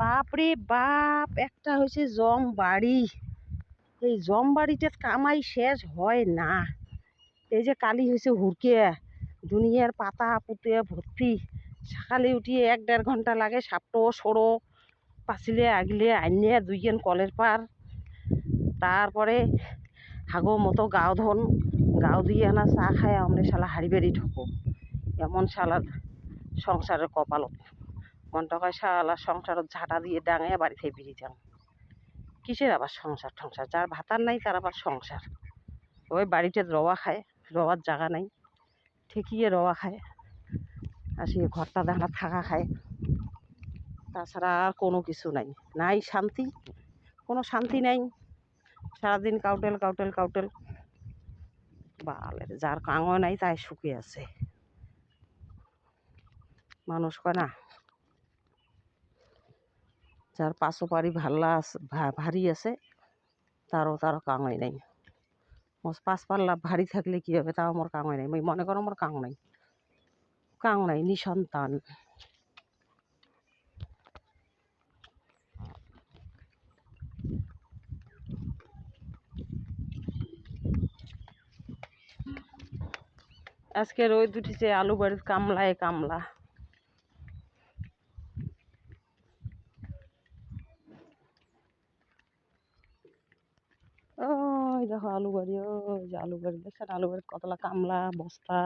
বাপরে বাপ, একটা হয়েছে জম বাড়ি। এই জম বাড়িতে কামাই শেষ হয় না। এই যে কালি হয়েছে হুড়কে, দুনিয়ার পাতা পুঁতে ভর্তি। সকালে উঠিয়ে 1-1.5 ঘন্টা লাগে সাপটো সরো পাচিলে আগলে আনিয়ে দুইজন কলের পার। তারপরে হাগো মতো গাও ধন, গাও দিয়ে আনা চা খায় আমরা শালা হাড়ি বেড়ি ঠকো। এমন শালার সংসারের কপালত মনটা কয় শালা সংসারের ঝাঁটা দিয়ে ডাঙে বাড়ি থেকে বেরিয়ে যান। কিসের আবার সংসার ঠংসার, যার ভাতার নাই তার আবার সংসার। ওই বাড়িতে রওয়া খায়, রওয়ার জায়গা নাই, ঠেকিয়ে রওয়া খায়, আর সে ঘরটা দেখা থাকা খায়। তাছাড়া আর কোনো কিছু নাই, নাই শান্তি, কোনো শান্তি নাই। সারাদিন কাউটেল কাউটেল কাউটেল। বালের যার কাঙও নাই তাই সুখে আছে। মানুষ কয় না, যার পাঁচো পারি ভাল্লা আছে ভারী আছে তারও কাঙই নাই। মোর 5 পাল্লা ভারী থাকলে কি হবে, তাও আমার কাঙই নাই। মই মনে করো আমার কাং নাই নিঃসন্তান। আজকে রোদ উঠেছে, আলু বাড়ির কামলায় কামলা। ওই দেখো আলু বাড়ি, ওই যে আলু বাড়ি দেখছেন, আলু বাড়ির কতলা কামলা বস্তা।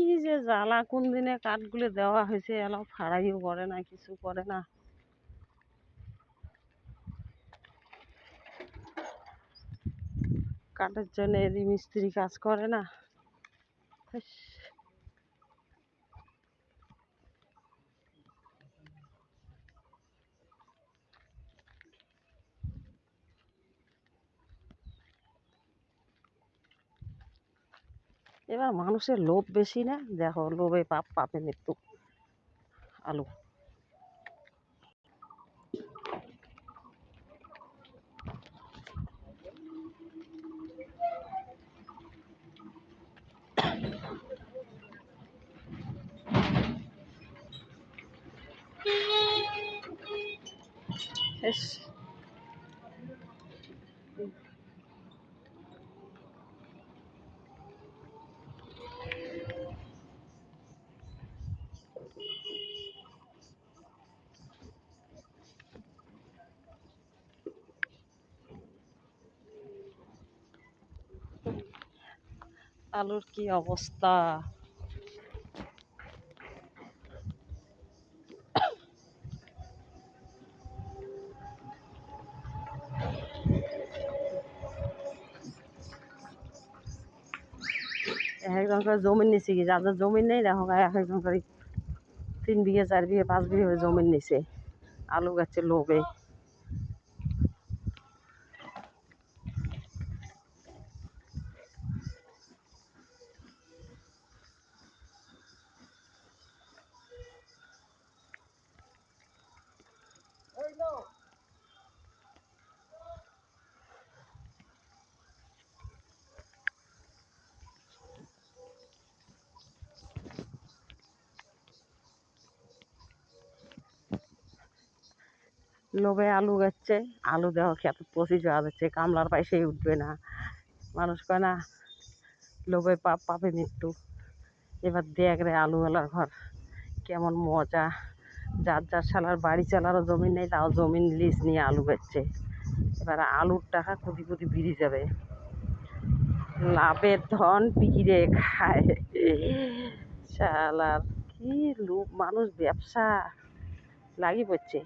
কি যে জ্বালা, কোন দিনে কাঠগুলো দেওয়া হয়েছে এলাও ফাড়াইও করে না, কিছু করে না। কাঠের জন্য এদি মিস্ত্রি কাজ করে না। এবার মানুষের লোভ বেশি না, দেখো লোভে পাপ, পাপে মৃত্যু। আলু আলুর কি অবস্থা। একজন করে জমি নিছে, কি যাদের জমি নেই দেখো একজন করে 3 বিঘে 4 বিঘে 5 বিঘে জমি নিছে আলু গাছের লোভে। লোভে আলু গাচ্ছে, আলু দেওয়া খেত পচি যাওয়া যাচ্ছে, কামলার পয়সাই উঠবে না। মানুষ কয় না, লোভে পাপ, পাপে মৃত্যু। এবার দেখ রে আলুওয়ালার ঘর কেমন মজা, যার যার শালার বাড়ি চালারও জমি নেই, তাও জমিন লিজ নিয়ে আলু বেচছে। এবার আলুর টাকা কোটি কোটি বেড়ে যাবে। লাভের ধন পিকিরে খায়। শালার কি লোক মানুষ ব্যবসা লাগি পড়ছে।